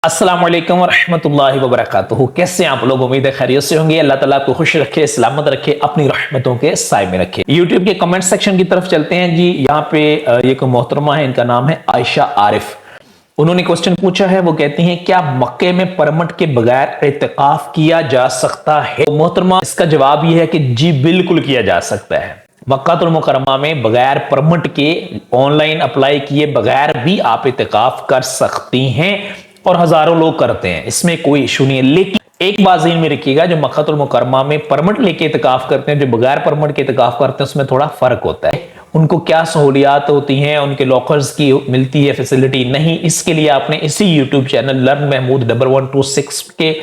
السلام علیکم ورحمۃ اللہ وبرکاتہ۔ کیسے ہیں آپ لوگ؟ امید ہے خیریت سے ہوں گے۔ اللہ تعالیٰ آپ کو خوش رکھے، سلامت رکھے، اپنی رحمتوں کے سائے میں رکھے۔ یوٹیوب کے کمنٹ سیکشن کی طرف چلتے ہیں جی۔ یہاں پہ ایک محترمہ ہے، ان کا نام ہے عائشہ عارف۔ انہوں نے کوسچن پوچھا ہے، وہ کہتی ہیں کیا مکے میں پرمٹ کے بغیر اعتکاف کیا جا سکتا ہے؟ محترمہ اس کا جواب یہ ہے کہ جی بالکل کیا جا سکتا ہے۔ مکہ المکرمہ میں بغیر پرمٹ کے آن لائن اپلائی کیے بغیر بھی آپ اعتکاف کر سکتی ہیں، اور ہزاروں لوگ کرتے ہیں، اس میں کوئی ایشو نہیں ہے۔ لیکن ایک بات ذہن میں رکھیے گا، جو مکہ المکرمہ میں پرمٹ لے کے اعتکاف کرتے ہیں، جو بغیر پرمٹ کے اعتکاف کرتے ہیں، اس میں تھوڑا فرق ہوتا ہے۔ ان کو کیا سہولیات ہوتی ہیں، ان کے لاکرز کی ملتی ہے فیسلٹی نہیں۔ اس کے لیے آپ نے اسی یوٹیوب چینل لرن محمود 1126 کے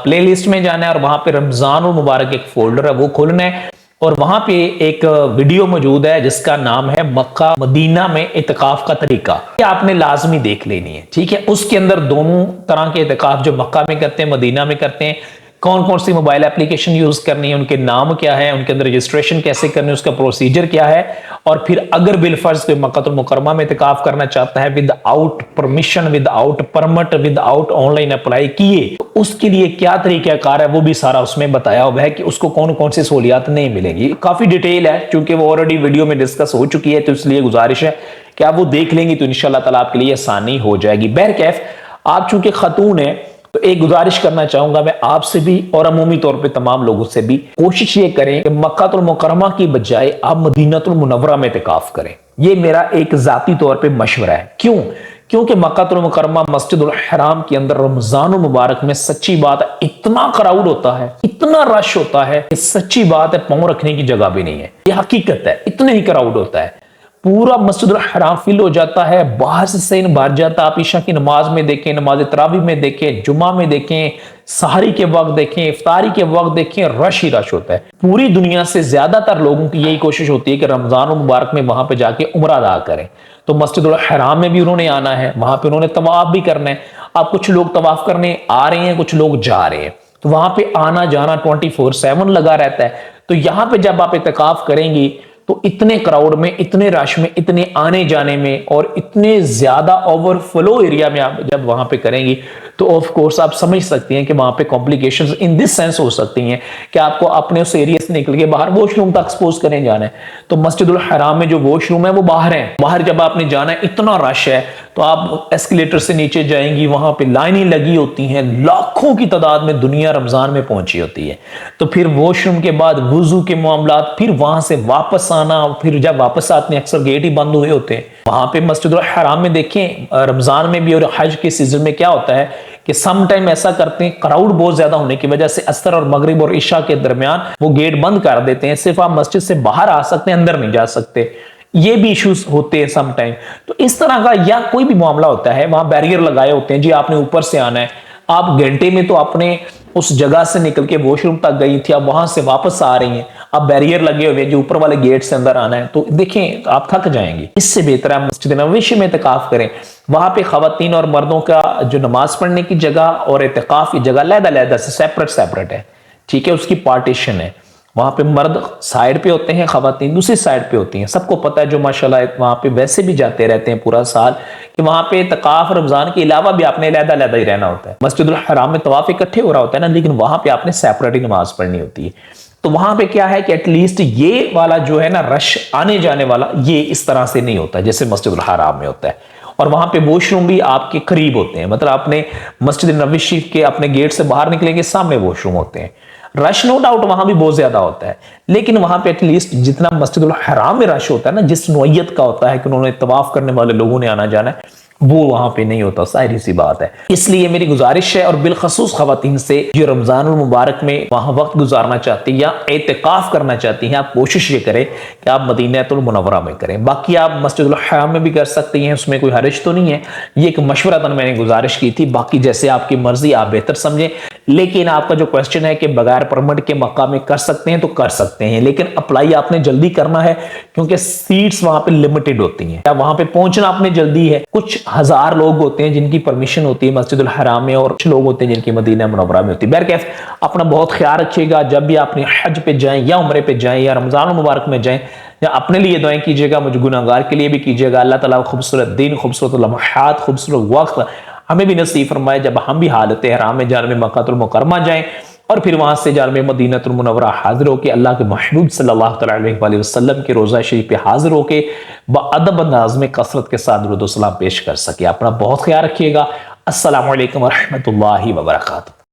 پلے لسٹ میں جانا ہے، اور وہاں پہ رمضان المبارک ایک فولڈر ہے، وہ کھولنا ہے، اور وہاں پہ ایک ویڈیو موجود ہے جس کا نام ہے مکہ مدینہ میں اعتکاف کا طریقہ۔ یہ آپ نے لازمی دیکھ لینی ہے، ٹھیک ہے؟ اس کے اندر دونوں طرح کے اعتکاف جو مکہ میں کرتے ہیں، مدینہ میں کرتے ہیں، کون کون سی موبائل اپلیکیشن یوز کرنی ہے، ان کے نام کیا ہے، ان کے اندر رجسٹریشن کیسے کرنی ہے، اس کا پروسیجر کیا ہے، اور پھر اگر بالفرض کوئی مکہ المکرمہ میں اعتکاف کرنا چاہتا ہے with out permission, with out permit, with out on line apply کیے، تو اس کے لیے کیا طریقہ کار ہے، وہ بھی سارا اس میں بتایا ہوا ہے کہ اس کو کون کون سی سہولیات نہیں ملیں گی۔ کافی ڈیٹیل ہے، چونکہ وہ آلریڈی ویڈیو میں ڈسکس ہو چکی ہے، تو اس لیے گزارش ہے کہ آپ وہ دیکھ لیں گی تو انشاءاللہ تعالیٰ آپ کے لیے آسانی ہو جائے گی۔ بہرکیف آپ چونکہ خاتون ہیں تو ایک گزارش کرنا چاہوں گا میں آپ سے بھی، اور عمومی طور پہ تمام لوگوں سے بھی، کوشش یہ کریں کہ مکہ المکرمہ کی بجائے آپ مدینہ المنورہ میں اعتکاف کریں۔ یہ میرا ایک ذاتی طور پہ مشورہ ہے۔ کیوں؟ کیونکہ مکہ المکرمہ مسجد الحرام کے اندر رمضان المبارک میں سچی بات ہے اتنا کراؤڈ ہوتا ہے، اتنا رش ہوتا ہے کہ سچی بات ہے پاؤں رکھنے کی جگہ بھی نہیں ہے۔ یہ حقیقت ہے، اتنے ہی کراؤڈ ہوتا ہے، پورا مسجد الحرام فل ہو جاتا ہے، باہر سے صحیح بھر جاتا ہے۔ آپ عشاء کی نماز میں دیکھیں، نماز تراویح میں دیکھیں، جمعہ میں دیکھیں، سحری کے وقت دیکھیں، افطاری کے وقت دیکھیں، رش ہی رش ہوتا ہے۔ پوری دنیا سے زیادہ تر لوگوں کی یہی کوشش ہوتی ہے کہ رمضان المبارک میں وہاں پہ جا کے عمرہ ادا کریں۔ تو مسجد الحرام میں بھی انہوں نے آنا ہے، وہاں پہ انہوں نے طواف بھی کرنا ہے۔ اب کچھ لوگ طواف کرنے آ رہے ہیں، کچھ لوگ جا رہے ہیں، تو وہاں پہ آنا جانا 24/7 لگا رہتا ہے۔ تو یہاں پہ جب آپ اعتکاف کریں گی تو اتنے کراؤڈ میں، اتنے رش میں، اتنے آنے جانے میں، اور اتنے زیادہ اوور فلو ایریا میں آپ جب وہاں پہ کریں گی تو آف کورس آپ سمجھ سکتی ہیں کہ وہاں پہ کمپلیکیشنز ان دس سینس ہو سکتی ہیں کہ آپ کو اپنے اس ایریا سے نکل کے باہر واش روم تک ایکسپوز کرنے جانا ہے۔ تو مسجد الحرام میں جو واش روم ہے وہ باہر ہیں، باہر جب آپ نے جانا ہے اتنا رش ہے تو آپ ایسکیلیٹر سے نیچے جائیں گی، وہاں پہ لائنیں لگی ہوتی ہیں، لاکھوں کی تعداد میں دنیا رمضان میں پہنچی ہوتی ہے۔ تو پھر واش روم کے بعد وضو کے معاملات، پھر وہاں سے واپس آنا، پھر جب واپس آتے ہیں اکثر گیٹ ہی بند ہوئے ہوتے ہیں۔ وہاں پہ مسجد الحرام میں دیکھیں رمضان میں بھی اور حج کے سیزن میں کیا ہوتا ہے کہ سم ٹائم ایسا کرتے ہیں، کراؤڈ بہت زیادہ ہونے کی وجہ سے عصر اور مغرب اور عشاء کے درمیان وہ گیٹ بند کر دیتے ہیں، صرف آپ مسجد سے باہر آ سکتے ہیں، اندر نہیں جا سکتے۔ یہ بھی ایشوز ہوتے ہیں سم ٹائم۔ تو اس طرح کا یا کوئی بھی معاملہ ہوتا ہے، وہاں بیریئر لگائے ہوتے ہیں، جی آپ نے اوپر سے آنا ہے، آپ گھنٹے میں تو اپنے اس جگہ سے نکل کے واش روم تک گئی تھی، اب وہاں سے واپس آ رہی ہیں، اب بیریئر لگے ہوئے ہیں جو اوپر والے گیٹ سے اندر آنا ہے، تو دیکھیں آپ تھک جائیں گے۔ اس سے بہتر ہے مسجد نبوی میں اعتکاف کریں۔ وہاں پہ خواتین اور مردوں کا جو نماز پڑھنے کی جگہ اور اعتکاف کی جگہ علیحدہ سے سیپریٹ ہے، ٹھیک ہے؟ اس کی پارٹیشن ہے۔ وہاں پہ مرد سائیڈ پہ ہوتے ہیں، خواتین دوسری سائیڈ پہ ہوتی ہیں۔ سب کو پتہ ہے جو ماشاءاللہ وہاں پہ ویسے بھی جاتے رہتے ہیں پورا سال، کہ وہاں پہ اعتکاف رمضان کے علاوہ بھی آپ نے علیحدہ ہی رہنا ہوتا ہے۔ مسجد الحرام میں طواف اکٹھے ہو رہا ہوتا ہے نا، لیکن وہاں پہ آپ نے سیپریٹ ہی نماز پڑھنی ہوتی ہے۔ تو وہاں پہ کیا ہے کہ ایٹ لیسٹ یہ والا جو ہے نا رش آنے جانے والا، یہ اس طرح سے نہیں ہوتا جیسے مسجد الحرام میں ہوتا ہے۔ اور وہاں پہ واش روم بھی آپ کے قریب ہوتے ہیں، مطلب آپ نے مسجد نبوی شریف کے اپنے گیٹ سے باہر نکلیں گے، سامنے واش روم ہوتے ہیں۔ رش نو ڈاؤٹ وہاں بھی بہت زیادہ ہوتا ہے، لیکن وہاں پہ ایٹ لیسٹ جتنا مسجد الحرام میں رش ہوتا ہے نا، جس نوعیت کا ہوتا ہے کہ انہوں نے طواف کرنے والے لوگوں نے آنا جانا ہے، وہ وہاں پہ نہیں ہوتا، ظاہر سی بات ہے۔ اس لیے میری گزارش ہے، اور بالخصوص خواتین سے جو رمضان المبارک میں وہاں وقت گزارنا چاہتی ہیں یا اعتکاف کرنا چاہتی ہیں، آپ کوشش یہ کریں کہ آپ مدینہ المنورہ میں کریں۔ باقی آپ مسجد الحرام میں بھی کر سکتی ہیں، اس میں کوئی حرج تو نہیں ہے۔ یہ ایک مشورہ میں نے گزارش کی تھی، باقی جیسے آپ کی مرضی، آپ بہتر سمجھیں۔ لیکن آپ کا جو کوشچن ہے کہ بغیر پرمٹ کے مکہ میں کر سکتے ہیں، تو کر سکتے ہیں، لیکن اپلائی آپ نے جلدی کرنا ہے، کیونکہ سیٹس وہاں پہ لمیٹڈ ہوتی ہیں۔ وہاں پہ پہنچنا آپ نے جلدی ہے۔ کچھ ہزار لوگ ہوتے ہیں جن کی پرمیشن ہوتی ہے مسجد الحرام میں، اور کچھ لوگ ہوتے ہیں جن کی مدینہ منورہ میں ہوتی ہے۔ بہرکیف اپنا بہت خیال رکھیے گا، جب بھی آپ نے حج پہ جائیں یا عمرے پہ جائیں یا رمضان المبارک میں جائیں، یا اپنے لیے دعائیں کیجیے گا، مجھ گناہگار کے لیے بھی کیجیے گا۔ اللہ تعالیٰ خوبصورت دن، خوبصورت لمحات، خوبصورت وقت ہمیں بھی نصیب فرمائے جب ہم بھی حالت احرام میں جانب مکہ المکرمہ جائیں اور پھر وہاں سے جانب مدینہ المنورہ حاضر ہو کے اللہ کے محبوب صلی اللہ علیہ وآلہ وسلم کے روضہ شریف پہ حاضر ہو کے بادب انداز میں کثرت کے ساتھ درود و سلام پیش کر سکے۔ اپنا بہت خیال رکھیے گا۔ السلام علیکم ورحمۃ اللہ وبرکاتہ۔